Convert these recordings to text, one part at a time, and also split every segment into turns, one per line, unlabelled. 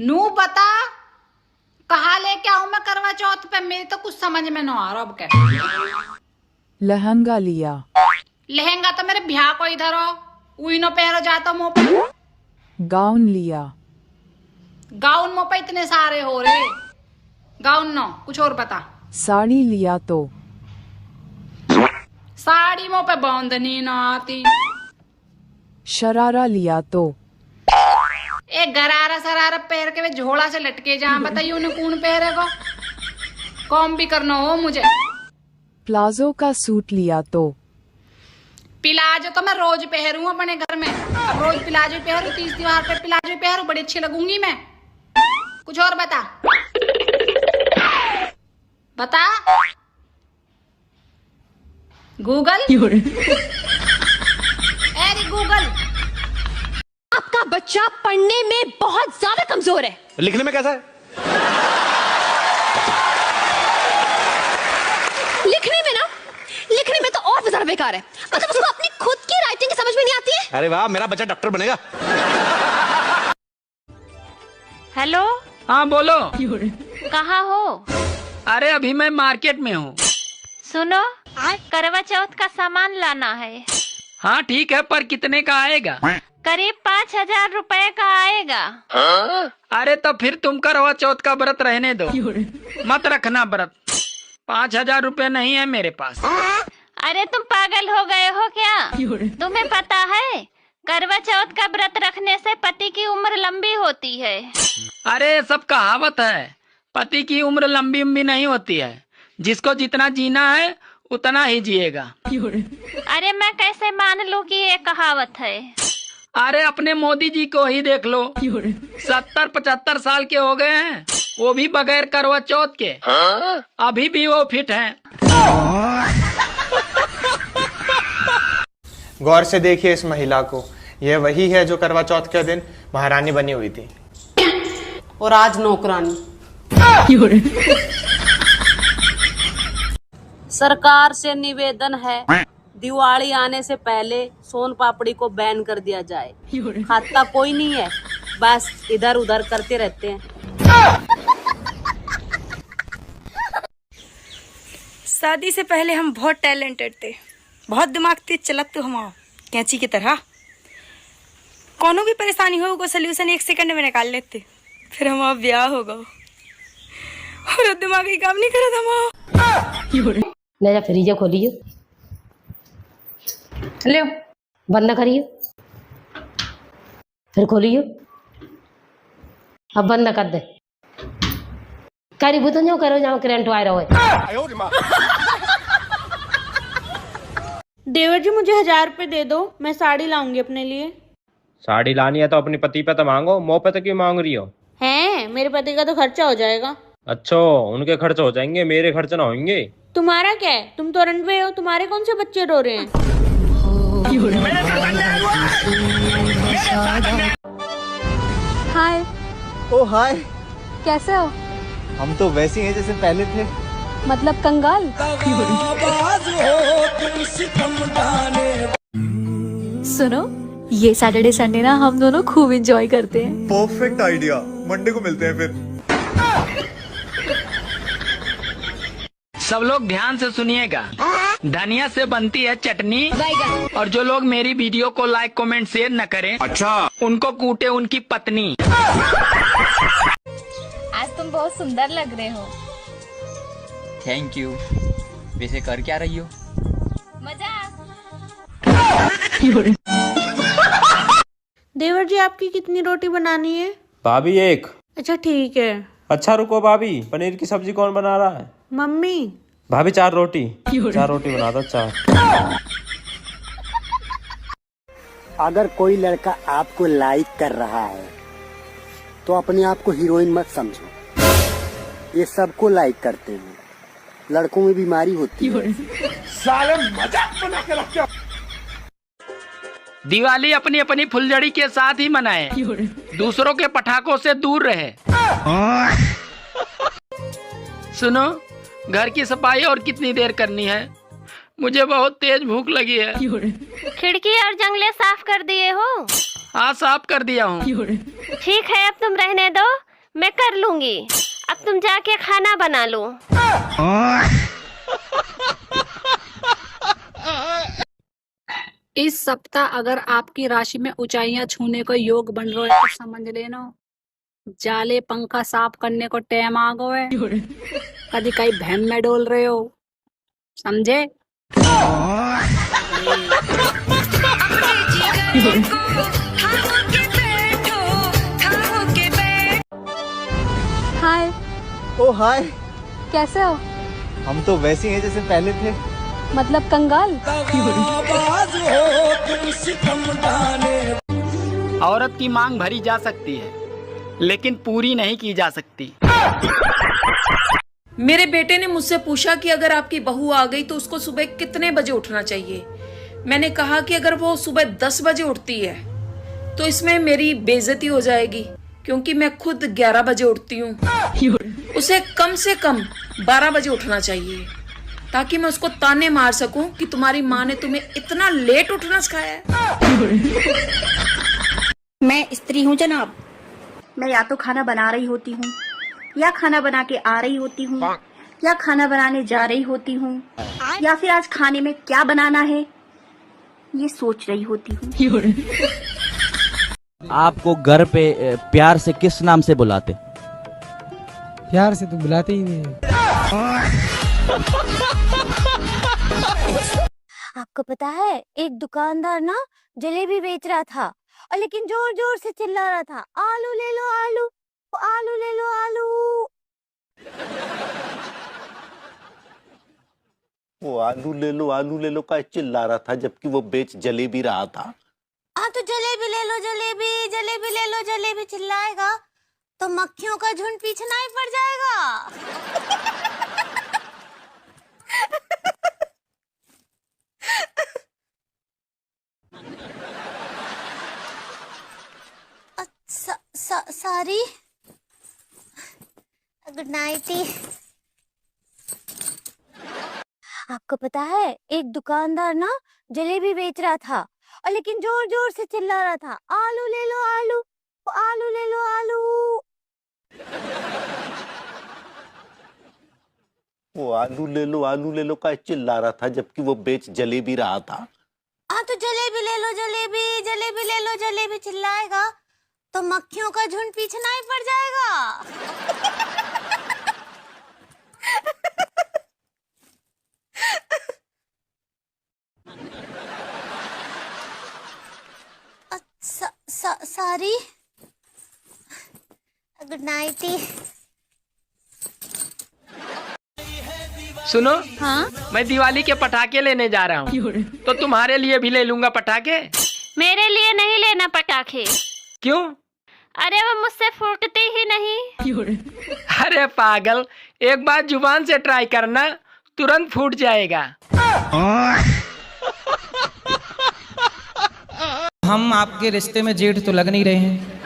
नू बता कहा लेके आऊं मैं करवा चौथ पे, मेरी तो कुछ समझ में ना आ रहा अब क्या।
लहंगा लिया।
लहंगा तो मेरे ब्याह को इधर हो, उई नो पहरो जाता मुंह पे।
गाउन लिया।
गाउन मुंह पे इतने सारे हो रहे, गाउन नो कुछ और बता।
साड़ी लिया तो।
साड़ी मुंह पे बांधनी ना आती।
शरारा लिया तो।
एक गरारा सरारा पैर के वे झोला से लटके जा, बताइए उन्हें कौन पहरेगा, कौन भी करना हो मुझे।
प्लाजो का सूट लिया तो।
प्लाजो तो मैं रोज पहनूं अपने घर में, अब रोज प्लाजो पहनूं, तीज त्योहार पे प्लाजो पहनूं, बड़ी अच्छी लगूंगी मैं। कुछ और बता बता गूगल। अरे गूगल,
आपका बच्चा पढ़ने में बहुत ज्यादा कमजोर है।
लिखने में कैसा है?
लिखने में तो और भी ज्यादा बेकार है। मतलब उसको अपनी खुद की राइटिंग समझ में नहीं आती है।
अरे वाह, मेरा बच्चा डॉक्टर बनेगा।
हेलो,
हाँ बोलो।
कहाँ हो?
अरे अभी मैं मार्केट में हूँ।
सुनो, करवा चौथ का सामान लाना है।
हाँ ठीक है, पर कितने का आएगा?
करीब 5,000 रुपए का आएगा।
अरे तो फिर तुम करवा चौथ का व्रत रहने दो, मत रखना व्रत। 5,000 रुपए नहीं है मेरे पास।
अरे तुम पागल हो गए हो क्या? तुम्हें पता है करवा चौथ का व्रत रखने से पति की उम्र लंबी होती है।
अरे सब कहावत है, पति की उम्र लंबी उम्बी नहीं होती है, जिसको जितना जीना है उतना ही जिएगा।
अरे मैं कैसे मान लूं कि ये कहावत है?
अरे अपने मोदी जी को ही देख लो, 70-75 साल के हो गए हैं, वो भी बगैर करवा चौथ के अभी भी वो फिट हैं।
गौर से देखिए इस महिला को, यह वही है जो करवा चौथ के दिन महारानी बनी हुई थी
और आज नौकरानी। सरकार से निवेदन है, दिवाली आने से पहले सोन पापड़ी को बैन कर दिया जाए। खाता कोई नहीं है, बस इधर उधर करते रहते हैं।
शादी से पहले हम बहुत टैलेंटेड थे, बहुत दिमाग तेज चलत तो हम कैंची की तरह। कोनो भी परेशानी हो वो सोल्यूशन 1 सेकंड में निकाल लेते। फिर हमारा ब्याह होगा और दिमाग ही काम नहीं करा था।
ले जा फ्रीजर खोलिए,
ले
बंद करिए, फिर खोलिए, अब बंद कर दे। कारी बुतन जो करो जहाँ करंट आ रहा है।
देवर जी मुझे 1,000 रुपए दे दो, मैं साड़ी लाऊंगी अपने लिए।
साड़ी लानी है तो अपने पति पे तो मांगो, मुँह पे तो क्यों मांग रही हो?
हैं, मेरे पति का तो खर्चा हो जाएगा।
अच्छा, उनके खर्च हो जाएंगे, मेरे खर्च ना होंगे।
तुम्हारा क्या है, तुम तो रनवे हो, तुम्हारे कौन से बच्चे रो रहे हैं?
हाय।
ओ हाय,
कैसे हो?
हम तो वैसे ही हैं जैसे पहले थे।
मतलब कंगाल। सुनो, ये सैटरडे संडे ना हम दोनों खूब एंजॉय करते हैं।
परफेक्ट आइडिया, मंडे को मिलते हैं फिर।
सब लोग ध्यान से सुनिएगा, धनिया से बनती है चटनी, और जो लोग मेरी वीडियो को लाइक कमेंट शेयर न करें, अच्छा, उनको कूटे उनकी पत्नी।
आज तुम बहुत सुंदर लग रहे हो।
Thank you. वैसे कर क्या रही हो?
मजाक।
देवर जी आपकी कितनी रोटी बनानी है?
भाभी 1।
अच्छा ठीक है।
अच्छा रुको भाभी, पनीर की सब्जी कौन बना रहा है?
मम्मी।
भाभी 4 रोटी। 4 रोटी बना दो, 4।
अगर कोई लड़का आपको लाइक कर रहा है तो अपने आप को हीरोइन मत समझो, ये सबको लाइक करते हैं, लड़कों में बीमारी होती है।
साले मजाक बना के रखते हो।
दिवाली अपनी अपनी फुलझड़ी के साथ ही मनाए, दूसरों के पटाखों से दूर रहे। सुनो, घर की सफाई और कितनी देर करनी है? मुझे बहुत तेज भूख लगी है।
खिड़की और जंगले साफ कर दिए हो?
हाँ साफ कर दिया हूँ।
ठीक है, अब तुम रहने दो, मैं कर लूंगी। अब तुम जाके खाना बना लो।
इस सप्ताह अगर आपकी राशि में ऊंचाइयां छूने को योग बन रहे है तो समझ लेना जाले पंखा साफ करने को टाइम आ गो है। कभी कहीं भैम में डोल रहे हो, समझे?
हाय।
ओ हाय,
कैसे हो?
हम तो वैसे ही हैं जैसे पहले थे।
मतलब कंगाल?
औरत की मांग भरी जा सकती है लेकिन पूरी नहीं की जा सकती।
मेरे बेटे ने मुझसे पूछा कि अगर आपकी बहू आ गई तो उसको सुबह कितने बजे उठना चाहिए। मैंने कहा कि अगर वो सुबह 10 बजे उठती है तो इसमें मेरी बेइज्जती हो जाएगी, क्योंकि मैं खुद 11 बजे उठती हूँ। उसे कम से कम 12 बजे उठना चाहिए, ताकि मैं उसको ताने मार सकूं कि तुम्हारी माँ ने तुम्हें इतना लेट उठना सिखाया है।
मैं स्त्री हूँ जनाब। मैं या तो खाना बना रही होती हूँ, या खाना बना के आ रही होती हूँ, या खाना बनाने जा रही होती हूँ, या फिर आज खाने में क्या बनाना है ये सोच रही होती हूँ।
आपको घर पे प्यार से किस नाम से बुलाते?
प्यार से तो बुलाते ही नहीं।
आपको पता है एक दुकानदार ना जलेबी बेच रहा था, और लेकिन जोर जोर से चिल्ला रहा था, आलू ले लो आलू, आलू ले लो आलू।
वो आलू ले लो का चिल्ला रहा था जबकि वो बेच जलेबी रहा था।
हाँ तो जलेबी ले लो जलेबी, जलेबी ले लो जलेबी चिल्लाएगा तो मक्खियों का झुंड पीछे नहीं पड़ जाएगा। Sorry, good night. आपको पता है एक दुकानदार ना जलेबी बेच रहा था, और लेकिन जोर जोर से चिल्ला रहा था, आलू ले लो आलू, आलू ले लो आलू।
वो आलू ले लो का चिल्ला रहा था जबकि वो बेच जलेबी रहा था।
हाँ तो जलेबी ले लो जलेबी, जलेबी ले लो जलेबी चिल्लाएगा तो मक्खियों का झुंड पीछे नहीं पड़ जाएगा। Sorry, good night.
सुनो,
हाँ?
मैं दिवाली के पटाखे लेने जा रहा हूँ, तो तुम्हारे लिए भी ले लूंगा पटाखे।
मेरे लिए नहीं लेना पटाखे।
क्यों?
अरे वो मुझसे फूटते ही नहीं।
अरे पागल, एक बार जुबान से ट्राई करना, तुरंत फूट जाएगा।
हम आपके रिश्ते में जेठ तो लग नहीं रहे हैं,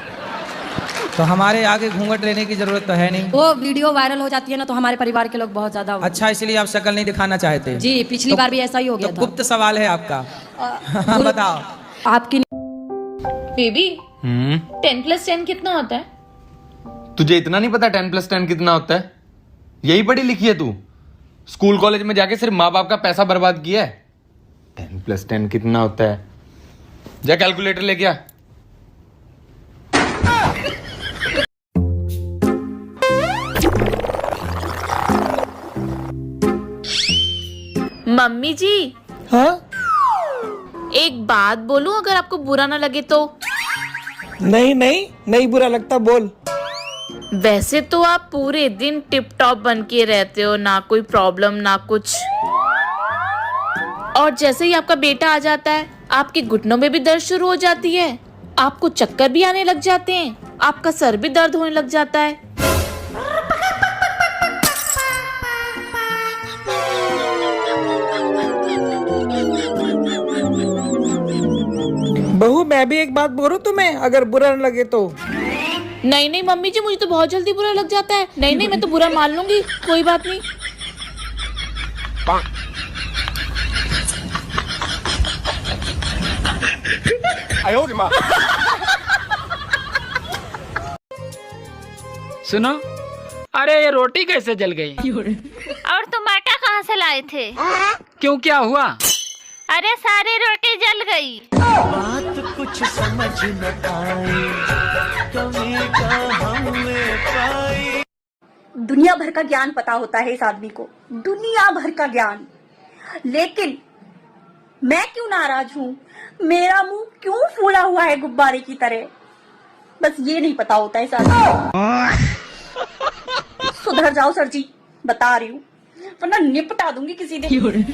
तो हमारे आगे घूंघट लेने की जरूरत तो है नहीं।
वो वीडियो वायरल हो जाती है ना, तो हमारे परिवार के लोग बहुत ज्यादा।
अच्छा, इसलिए आप शक्ल नहीं दिखाना चाहते?
जी, पिछली बार भी ऐसा ही हो गया था।
गुप्त सवाल है आपका। बताओ।
आपकी
बेबी 10+10 कितना होता है?
तुझे इतना नहीं पता 10+10 कितना होता है? यही पढ़ी लिखी है तू? स्कूल कॉलेज में जाके सिर्फ माँ बाप का पैसा बर्बाद किया है। 10+10 कितना होता है? जा कैलकुलेटर लेके आ।
मम्मी जी।
हाँ?
एक बात बोलूं, अगर आपको बुरा ना लगे तो?
नहीं बुरा लगता, बोल।
वैसे तो आप पूरे दिन टिप टॉप बन के रहते हो, ना कोई प्रॉब्लम ना कुछ, और जैसे ही आपका बेटा आ जाता है आपके घुटनों में भी दर्द शुरू हो जाती है, आपको चक्कर भी आने लग जाते हैं, आपका सर भी दर्द होने लग जाता है।
बहू, मैं भी एक बात बोलूं तुम्हें, अगर बुरा न लगे तो?
नहीं मम्मी जी, मुझे तो बहुत जल्दी बुरा लग जाता है। नहीं मैं तो बुरा मान लूंगी, कोई बात नहीं।
सुनो, अरे ये रोटी कैसे जल गई?
और तुम आटा कहाँ से लाए थे?
क्यों, क्या हुआ?
अरे सारी रोटी जल गई।
बात कुछ समझ न आई, कमी का हमने पाई।
दुनिया भर का ज्ञान पता होता है इस आदमी को, दुनिया भर का ज्ञान, लेकिन मैं क्यों नाराज हूँ, मेरा मुंह क्यों फूला हुआ है गुब्बारे की तरह, बस ये नहीं पता होता है इस आदमी को। सुधर जाओ सर जी, बता रही हूँ, वरना निपटा दूंगी किसी दिन।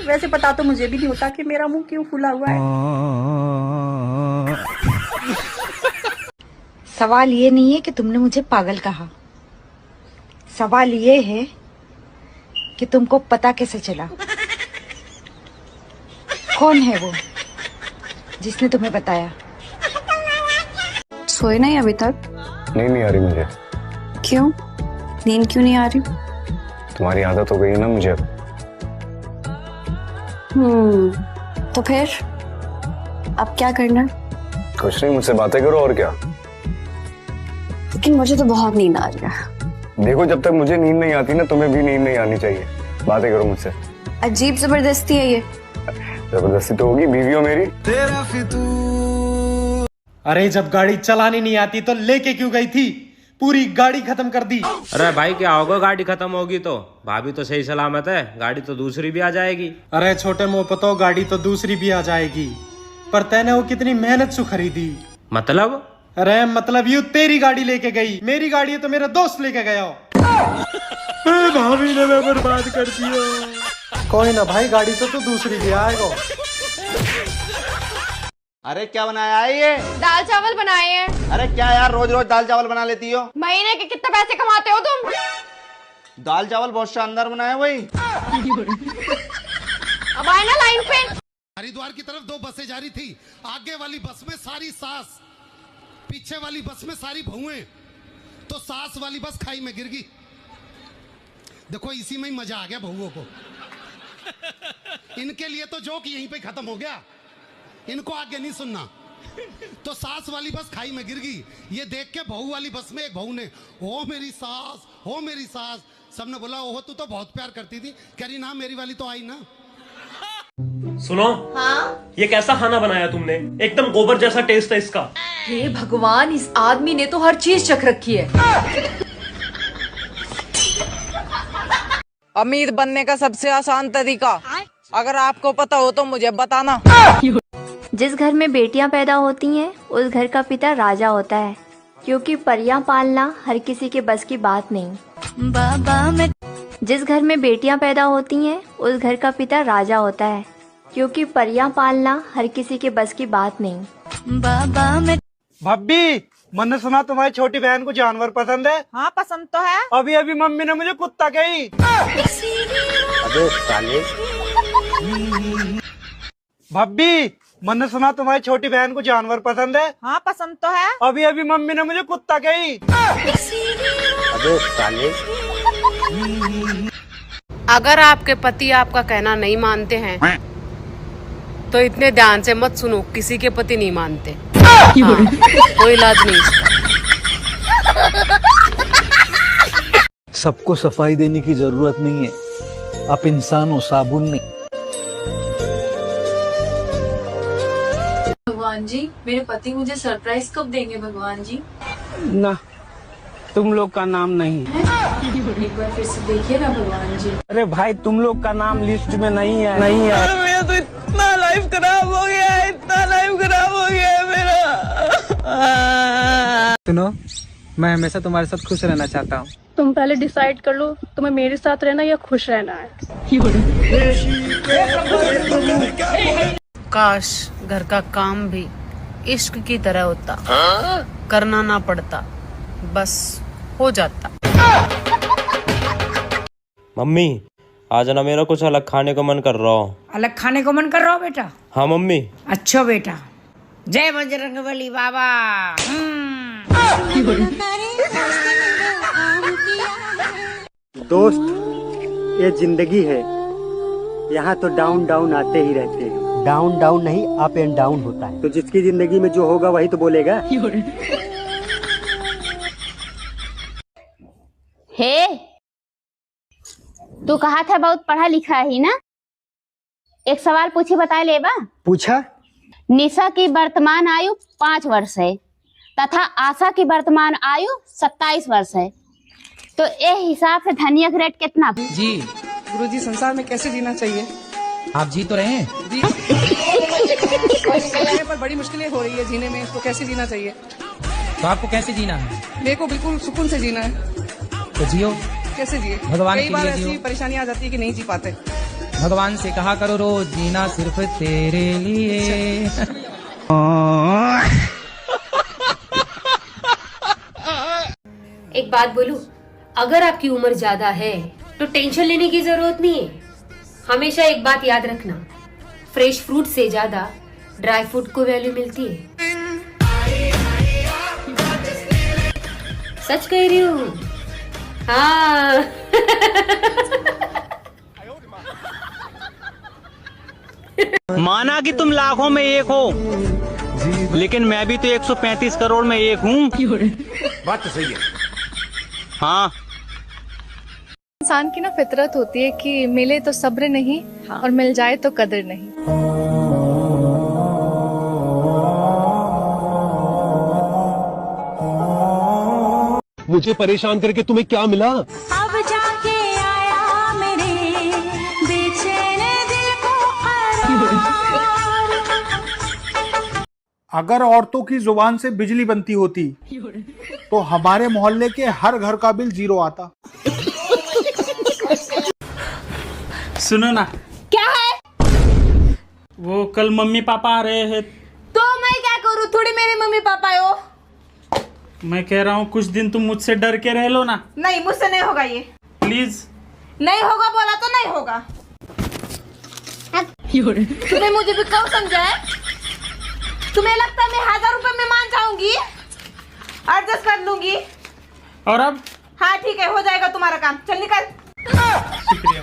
वैसे पता तो मुझे भी नहीं होता कि मेरा मुंह क्यों फूला हुआ है।
सवाल ये नहीं है कि तुमने मुझे पागल कहा, सवाल ये है कि तुमको पता कैसे चला, कौन है वो जिसने तुम्हें बताया?
सोए नहीं अभी तक?
नहीं आ रही मुझे।
क्यों, नींद क्यों नहीं आ रही?
तुम्हारी आदत हो गई है ना मुझे।
तो फिर अब क्या करना?
कुछ नहीं, मुझसे बातें करो और क्या।
लेकिन मुझे तो बहुत नींद आ रही है।
देखो, जब तक मुझे नींद नहीं आती ना, तुम्हें भी नींद नहीं आनी चाहिए। बातें करो मुझसे।
अजीब जबरदस्ती है ये।
जबरदस्ती तो होगी, बीवी हो मेरी।
तेरा फितूर। अरे जब गाड़ी चलानी नहीं आती तो लेके क्यों गई थी? पूरी गाड़ी खत्म कर दी।
अरे भाई क्या होगा, गाड़ी खत्म होगी तो भाभी तो सही सलामत है, गाड़ी तो दूसरी भी आ जाएगी।
अरे छोटे मुंह पतो, गाड़ी तो दूसरी भी आ जाएगी, पर तैने वो कितनी मेहनत से खरीदी।
मतलब?
अरे मतलब यूं तेरी गाड़ी लेके गई, मेरी गाड़ी है तो मेरा दोस्त लेके गया। भाभी ने मैं बर्बाद कर दिया। कोई ना भाई, गाड़ी तो दूसरी भी आएगा।
अरे क्या बनाया है ये?
दाल चावल बनाए हैं।
अरे क्या यार, रोज रोज दाल चावल बना लेती हो?
महीने के कितने पैसे कमाते हो तुम?
दाल चावल बहुत शानदार बनाया वही।
अब आए ना लाइन पे।
हरिद्वार की तरफ 2 बसें जा रही थी, आगे वाली बस में सारी सास, पीछे वाली बस में सारी बहुएं, तो सास वाली बस खाई में गिर गई। देखो इसी में ही मजा आ गया बहुओं को। इनके लिए तो जोक यहीं पे खत्म हो गया, इनको आगे नहीं सुनना। तो सास वाली बस खाई में गिर गई, ये देख के बहू वाली बस में एक बहू ने, ओ मेरी सास, ओ मेरी सास। सबने बोला ओहो तू तो बहुत प्यार करती थी। कह रही ना, मेरी वाली तो आई ना।
सुनो,
हाँ?
ये कैसा खाना बनाया तुमने? एकदम गोबर जैसा टेस्ट है इसका।
हे भगवान, इस आदमी ने तो हर चीज चख रखी है।
अमीर बनने का सबसे आसान तरीका, अगर आपको पता हो तो मुझे बताना।
जिस घर में बेटियां पैदा होती हैं, उस घर का पिता राजा होता है, क्योंकि परियां पालना हर किसी के बस की बात नहीं। बाबा मैं जिस घर में बेटियां पैदा होती हैं, उस घर का पिता राजा होता है, क्योंकि परियां पालना हर किसी के बस की बात नहीं। बाबा मैं
भाभी, मैंने सुना तुम्हारी छोटी बहन को जानवर पसंद है।
हाँ पसंद तो है।
अभी अभी मम्मी ने मुझे कुत्ता कही।
अबे साले।
भाभी, मैंने सुना तुम्हारी छोटी बहन को जानवर पसंद है।
हाँ पसंद तो है।
अभी अभी मम्मी ने मुझे कुत्ता कही।
अबे साले।
अगर आपके पति आपका कहना नहीं मानते हैं तो इतने ध्यान से मत सुनो, किसी के पति नहीं मानते। हाँ, कोई इलाज नहीं इसका।
सबको सफाई देने की जरूरत नहीं है, आप इंसान हो, साबुन नहीं।
भगवान जी, मेरे पति मुझे सरप्राइज कब देंगे भगवान जी?
ना, तुम लोग का नाम नहीं है।
एक बार फिर से देखिए ना भगवान जी।
अरे भाई, तुम लोग का नाम लिस्ट में नहीं है, नहीं है।
मेरा तो इतना लाइफ खराब हो गया है, इतना लाइफ खराब हो गया है मेरा।
सुनो, मैं हमेशा तुम्हारे साथ खुश रहना चाहता हूँ।
तुम पहले डिसाइड कर लो, तुम्हें मेरे साथ रहना या खुश रहना है।
काश घर का काम भी इश्क की तरह होता, करना ना पड़ता, बस हो जाता।
मम्मी, आज ना मेरा कुछ अलग खाने को मन कर रहा हो।
अलग खाने को मन कर रहा हो बेटा?
हाँ मम्मी।
अच्छा बेटा, जय बजरंगबली बाबा।
दोस्त, ये जिंदगी है, यहाँ तो डाउन डाउन आते ही रहते हैं। डाउन डाउन नहीं, अप एंड डाउन होता है। तो जिसकी जिंदगी में जो होगा वही तो बोलेगा।
हे, तू कहा था बहुत पढ़ा लिखा ही ना? एक सवाल पूछी बता लेबा।
पूछा।
निशा की वर्तमान आयु 5 वर्ष है तथा आशा की वर्तमान आयु 27 वर्ष है, तो ए हिसाब से धनिया का रेट कितना?
जी
गुरुजी, संसार में कैसे जीना चाहिए?
आप जी तो रहे हैं
जी पर बड़ी मुश्किलें हो रही है जीने में, इसको कैसे जीना चाहिए?
तो आपको कैसे जीना है?
मेरे को बिल्कुल सुकून से जीना है।
तो जियो।
कैसे जिए?
भगवान
कई
के
बार
लिए
ऐसी
जियो।
परेशानी आ जाती है कि नहीं जी पाते।
भगवान से कहा करो रोज जीना सिर्फ तेरे लिए।
एक बात बोलूं, अगर आपकी उम्र ज्यादा है तो टेंशन लेने की जरूरत नहीं है। हमेशा एक बात याद रखना, फ्रेश फ्रूट से ज्यादा ड्राई फ्रूट को वैल्यू मिलती है। सच कह रही हूँ। हाँ।
माना कि तुम लाखों में एक हो, लेकिन मैं भी तो 135 करोड़ में एक हूँ।
बात तो सही है।
हाँ,
इंसान की ना फितरत होती है कि मिले तो सब्र नहीं और मिल जाए तो कदर नहीं।
मुझे परेशान करके तुम्हें क्या मिला?
अब जाके आया मेरे बेचैन दिल को
अगर औरतों की जुबान से बिजली बनती होती तो हमारे मोहल्ले के हर घर का बिल 0 आता।
सुनो ना।
क्या है?
वो कल मम्मी पापा आ रहे हैं।
तो मैं क्या करूँ? थोड़ी मेरे मम्मी पापा हो।
मैं कह रहा हूँ कुछ दिन तुम मुझसे डर के रह लो ना।
नहीं, मुझसे नहीं होगा ये।
प्लीज।
नहीं होगा बोला तो नहीं होगा। तुम्हें मुझे भी कब समझा है? तुम्हें लगता है मैं 1000 रुपए में मान जाऊंगी? एडजस्ट कर लूंगी।
और अब?
हाँ ठीक है, हो जाएगा तुम्हारा काम। चल निकल।
शुक्रिया।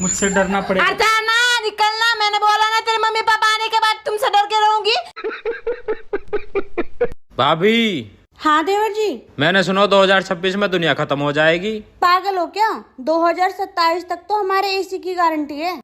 मुझसे डरना पड़ेगा।
ना निकलना, मैंने बोला ना तेरे मम्मी पापा आने के बाद तुमसे डर के रहूंगी।
भाभी।
हाँ देवर जी।
मैंने सुना 2026 में दुनिया खत्म हो जाएगी।
पागल हो क्या? 2027 तक तो हमारे एसी की गारंटी है।